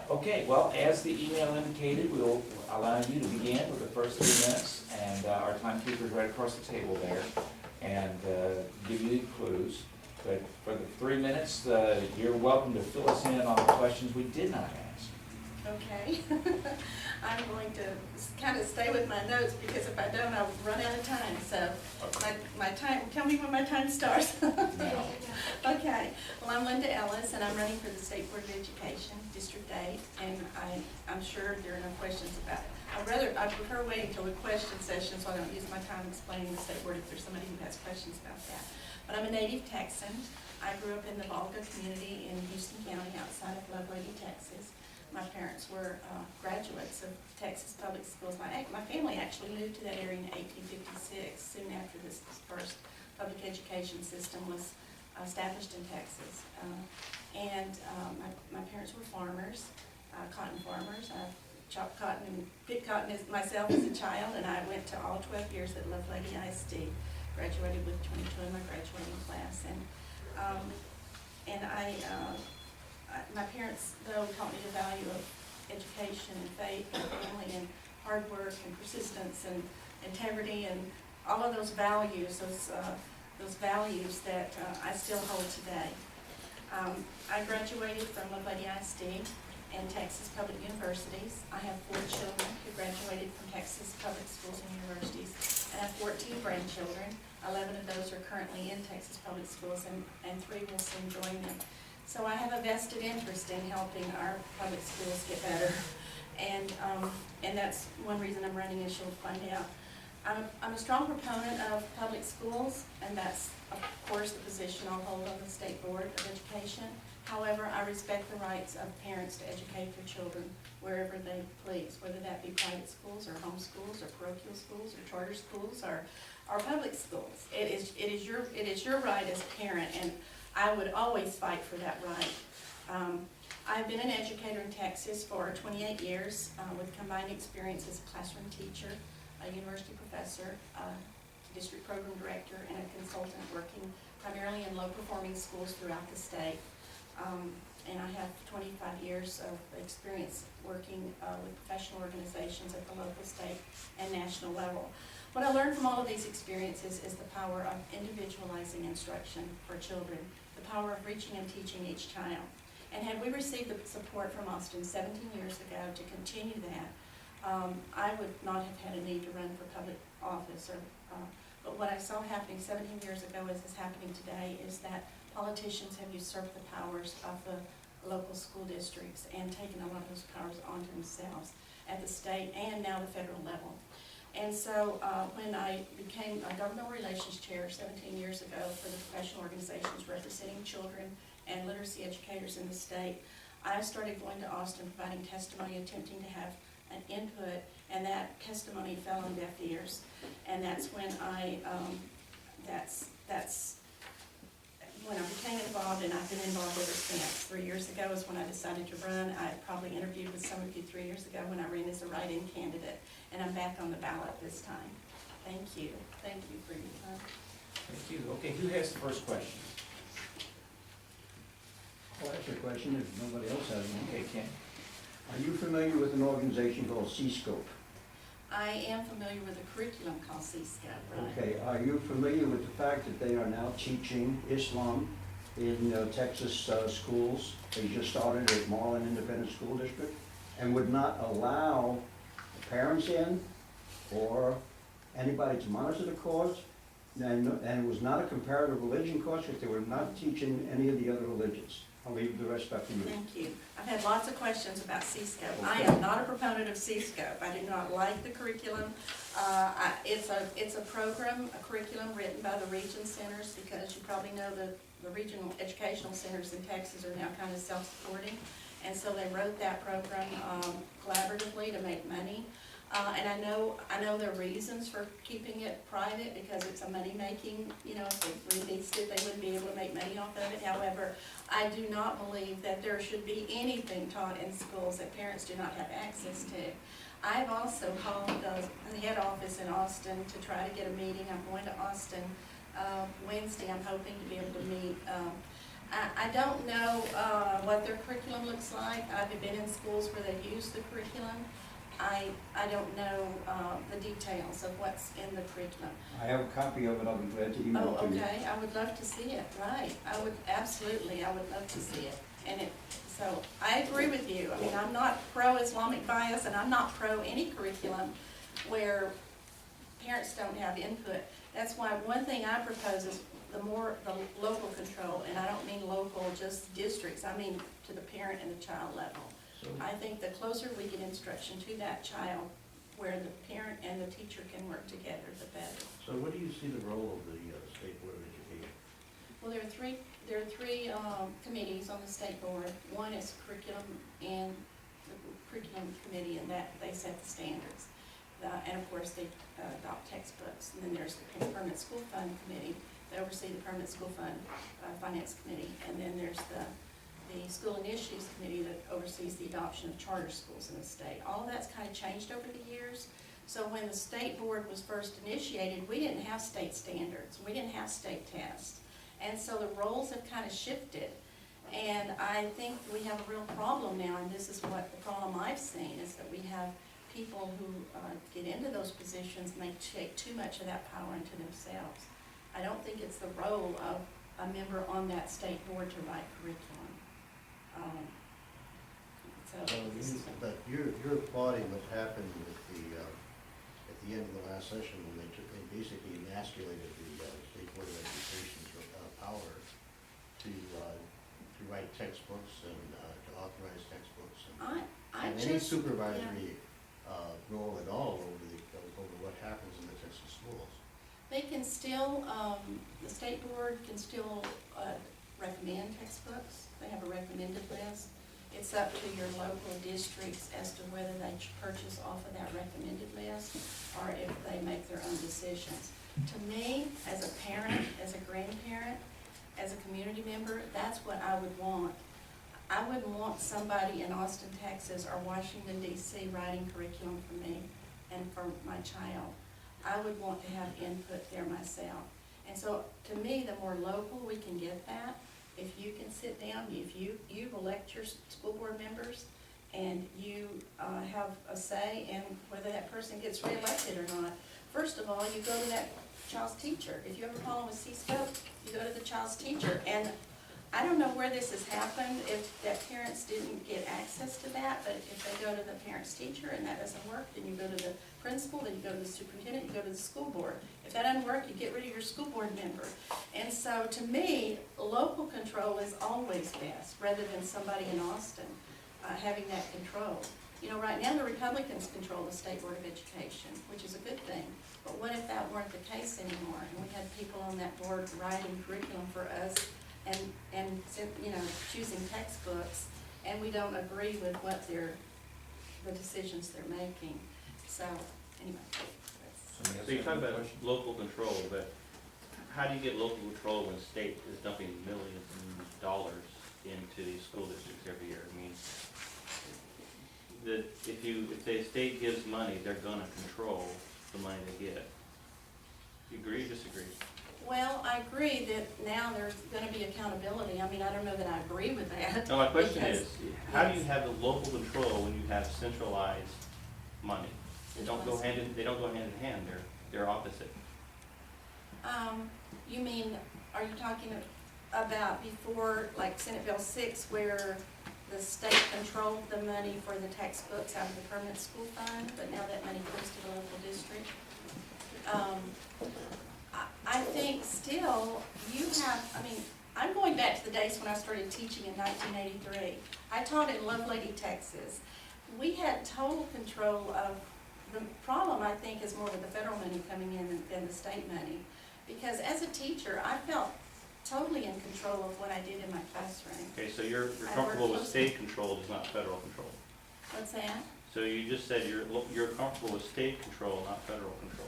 Okay, well, as the email indicated, we'll allow you to begin with the first 3 minutes, and our timekeeper's right across the table there, and give you the clues. But for the 3 minutes, you're welcome to fill us in on the questions we did not ask. Okay. I'm going to kind of stay with my notes because if I don't, I'll run out of time. So my time, tell me when my time starts. Now, Okay. Well, I'm Linda Ellis, and I'm running for the State Board of Education, District 8, and I'm sure there are no questions about it. I prefer waiting till the question session so I don't use my time explaining the State Board if there's somebody who has questions about that. But I'm a native Texan. I grew up in the Volga community in Houston County outside of Lovelady, Texas. My parents were graduates of Texas public schools. My family actually moved to that area in 1856, soon after this first public education system was established in Texas. My parents were farmers, cotton farmers. I chopped cotton and picked cotton myself as a child, and I went to all 12 years at Lovelady ISD. Graduated with 22 in my graduating class, my parents, though, taught me the value of education and faith and family and hard work and persistence and integrity and all of those values, those values that I still hold today. I graduated from Lovelady ISD and Texas public universities. I have 4 children who graduated from Texas public schools and universities, and I have 14 grandchildren. 11 of those are currently in Texas public schools, and 3 will soon join them. So I have a vested interest in helping our public schools get better, and that's one reason I'm running, as you'll find out. I'm a strong proponent of public schools, and that's, of course, the position I'll hold on the State Board of Education. However, I respect the rights of parents to educate their children wherever they please, whether that be private schools or home schools or parochial schools or charter schools or public schools. It is your right as a parent, and I would always fight for that right. I've been an educator in Texas for 28 years with combined experience as a classroom teacher, a university professor, district program director, and a consultant working primarily in low-performing schools throughout the state. And I have 25 years of experience working with professional organizations at the local, state, and national level. What I learned from all of these experiences is the power of individualizing instruction for children, the power of reaching and teaching each child. And had we received the support from Austin 17 years ago to continue that, I would not have had a need to run for public office. But what I saw happening 17 years ago is happening today is that politicians have usurped the powers of the local school districts and taken a lot of those powers onto themselves at the state and now the federal level. And so when I became a governmental relations chair 17 years ago for the professional organizations representing children and literacy educators in the state, I started going to Austin providing testimony, attempting to have an input, and that testimony fell on deaf ears. And that's when that's when I became involved, and I've been involved ever since. 3 years ago is when I decided to run. I probably interviewed with some of you 3 years ago when I ran as a write-in candidate, and I'm back on the ballot this time. Thank you. Thank you for your time. thank you. Okay, who has the first question? I'll ask you a question if nobody else has one. Okay, Ken. Are you familiar with an organization called C-Scope? I am familiar with a curriculum called C-Scope, right? Okay, are you familiar with the fact that they are now teaching Islam in Texas schools? They just started at Marlin Independent School District and would not allow parents in or anybody to monitor the course, and it was not a comparative religion course because they were not teaching any of the other religions. I'll leave the rest up to you. Thank you. I've had lots of questions about C-Scope. Okay. I am not a proponent of C-Scope. I do not like the curriculum. It's a program, a curriculum written by the region centers, because you probably know the regional educational centers in Texas are now kind of self-supporting. And so they wrote that program collaboratively to make money. And I know there are reasons for keeping it private because it's a money-making, if they released it, they wouldn't be able to make money off of it. However, I do not believe that there should be anything taught in schools that parents do not have access to. I've also called the head office in Austin to try to get a meeting. I'm going to Austin Wednesday. I'm hoping to be able to meet I don't know what their curriculum looks like. I've been in schools where they use the curriculum. I don't know the details of what's in the curriculum. I have a copy of it, I'll be glad to email it Oh, to you. okay, I would love to see it, right. I would, absolutely, I would love to see it. And it, so, I agree with you. I mean, I'm not pro-Islamic bias, and I'm not pro any curriculum where parents don't have input. That's why one thing I propose is the local control, and I don't mean local, just districts, I mean to the parent and the child level. So, I think the closer we get instruction to that child, where the parent and the teacher can work together, the better. So what do you see the role of the State Board of Education? Well, there are three committees on the state board. One is curriculum and the curriculum committee, and that they set the standards. And of course, they adopt textbooks. And then there's the permanent school fund committee. They oversee the permanent school fund finance committee. And then there's the school initiatives committee that oversees the adoption of charter schools in the state. All of that's kind of changed over the years. So when the state board was first initiated, we didn't have state standards. We didn't have state tests. And so the roles have kind of shifted. And I think we have a real problem now, and this is what the problem I've seen, is that we have people who get into those positions and they take too much of that power into themselves. I don't think it's the role of a member on that state board to write curriculum. But you're applauding what happened with at the end of the last session when they basically emasculated the State Board of Education's power to write textbooks and to authorize textbooks and any supervisory role at all over what happens in the Texas schools. They can still, the state board can still recommend textbooks. They have a recommended list. It's up to your local districts as to whether they purchase off of that recommended list or if they make their own decisions. To me, as a parent, as a grandparent, as a community member, that's what I would want. I wouldn't want somebody in Austin, Texas or Washington, D.C. writing curriculum for me and for my child. I would want to have input there myself. And so, to me, the more local we can get that, if you can sit down, if you elect your school board members and you have a say in whether that person gets reelected or not. First of all, you go to that child's teacher. If you have a problem with C-SCOPE, you go to the child's teacher. And I don't know where this has happened, if that parents didn't get access to that, but if they go to the parent's teacher and that doesn't work, then you go to the principal, then you go to the superintendent, you go to the school board. If that doesn't work, you get rid of your school board member. And so to me, local control is always best, rather than somebody in Austin having that control. You know, right now the Republicans control the State Board of Education, which is a good thing. But what if that weren't the case anymore, and we had people on that board writing curriculum for us and you know, choosing textbooks, and we don't agree with what the decisions they're making. So, anyway. So you talk about local control, but how do you get local control when the state is dumping millions of dollars into these school districts every year? I mean, if the state gives money, they're gonna control the money they get. You agree or disagree? Well, I agree that now there's gonna be accountability. I mean, I don't know that I agree with that. No, my question because- is, how do you have the local control when you have centralized money? They don't go hand in hand, they're opposite. You mean, are you talking about before, like Senate Bill 6, where the state controlled the money for the textbooks out of the permanent school fund, but now that money goes to the local district? I think still, you have, I mean, I'm going back to the days when I started teaching in 1983. I taught in Lovelady, Texas. We had total control of, the problem I think is more with the federal money coming in than the state money. Because as a teacher, I felt totally in control of what I did in my classroom. Okay, so you're comfortable with state control, is not federal control. What's that? So you just said you're comfortable with state control, not federal control.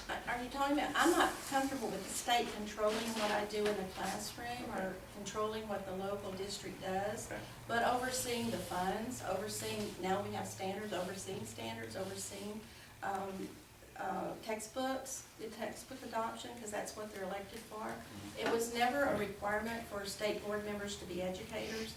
Are you talking about, I'm not comfortable with the state controlling what I do in the classroom or controlling what the local district does, Okay. but overseeing the funds, overseeing, now we have standards, overseeing textbooks, the textbook adoption, because that's what they're elected for. It was never a requirement for state board members to be educators.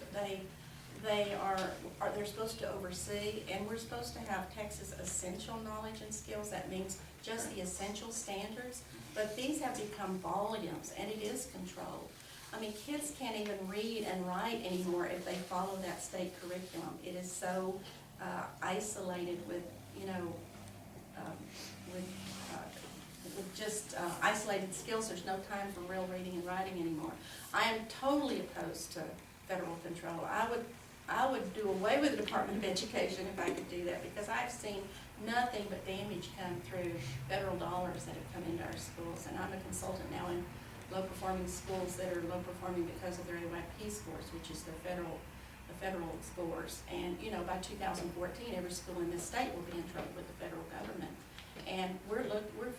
They're supposed to oversee, and we're supposed to have Texas essential knowledge and skills. That means just the essential standards, but these have become volumes, and it is controlled. I mean, kids can't even read and write anymore if they follow that state curriculum. It is so isolated with, you know, with just isolated skills. There's no time for real reading and writing anymore. I am totally opposed to federal control. I would do away with the Department of Education if I could do that, because I've seen nothing but damage come through federal dollars that have come into our schools. And I'm a consultant now in low-performing schools that are low-performing because of their AYP scores, which is the federal scores. And, you know, by 2014, every school in this state will be in trouble with the federal government. And we're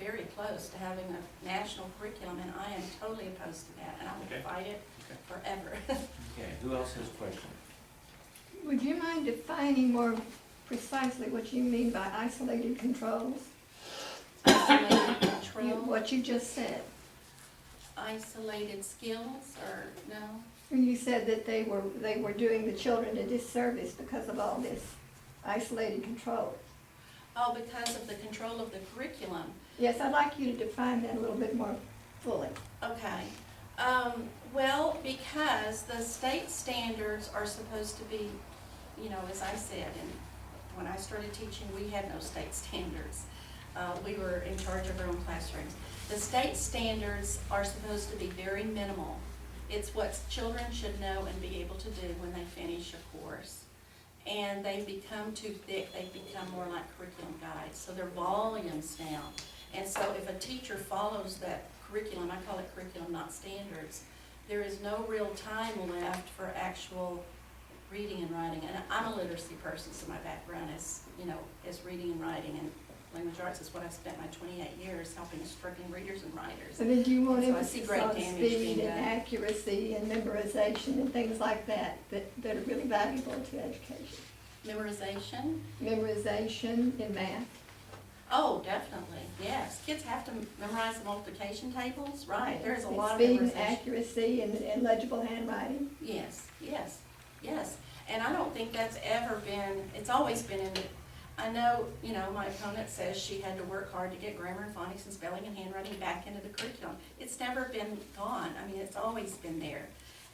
very close to having a national curriculum, and I am totally opposed to that, and I will fight it forever. Okay, who else has a question? Would you mind defining more precisely what you mean by isolated controls? Isolated control, What you just said. isolated skills, or no? When you said that they were doing the children a disservice because of all this isolated control. Oh, because of the control of the curriculum. Yes, I'd like you to define that a little bit more fully. Okay. Well, because the state standards are supposed to be, you know, as I said, and when I started teaching, we had no state standards. We were in charge of our own classrooms. The state standards are supposed to be very minimal. It's what children should know and be able to do when they finish a course. And they've become too thick, they've become more like curriculum guides, so they're volumes now. And so if a teacher follows that curriculum, I call it curriculum, not standards, there is no real time left for actual reading and writing. And I'm a literacy person, so my background is, you know, is reading and writing, and language arts is what I spent my 28 years helping struggling readers and writers. So then do you want So I see emphasis great on damage speed being and done. accuracy and memorization and things like that are really valuable to education? Memorization? Memorization in math. Oh, definitely, yes. Kids have to memorize the multiplication tables, right? There's a lot of Speed and memorization. accuracy and legible handwriting. Yes, yes, yes. And I don't think that's ever been, it's always been in the, I know, you know, my opponent says she had to work hard to get grammar and phonics and spelling and handwriting back into the curriculum. It's never been gone. I mean, it's always been there.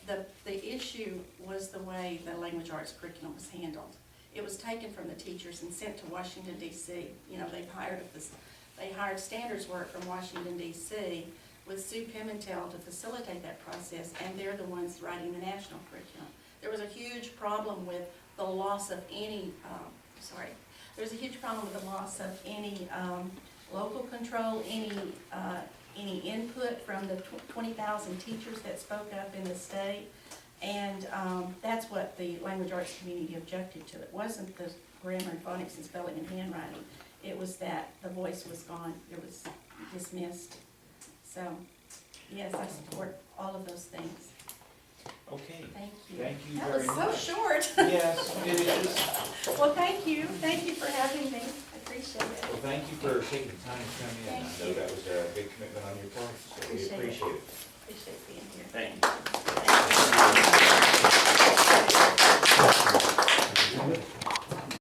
The issue was the way the language arts curriculum was handled. It was taken from the teachers and sent to Washington, D.C. You know, they hired standards work from Washington, D.C. with Sue Pimentel to facilitate that process, and they're the ones writing the national curriculum. There was a huge problem with the loss of any, there's a huge problem with the loss of any local control, any input from the 20,000 teachers that spoke up in the state. And that's what the language arts community objected to. It wasn't the grammar and phonics and spelling and handwriting. It was that the voice was gone, it was dismissed. So, yes, I support all of those things. Okay, Thank you. thank you That very was much. so short. Yes, it is. Well, thank you for having me. I appreciate it. Well, thank you for taking the time to come in. I Thank know you. that was a big commitment on your part, so we Appreciate it. appreciate it. Appreciate being here. Thank you. Thank you.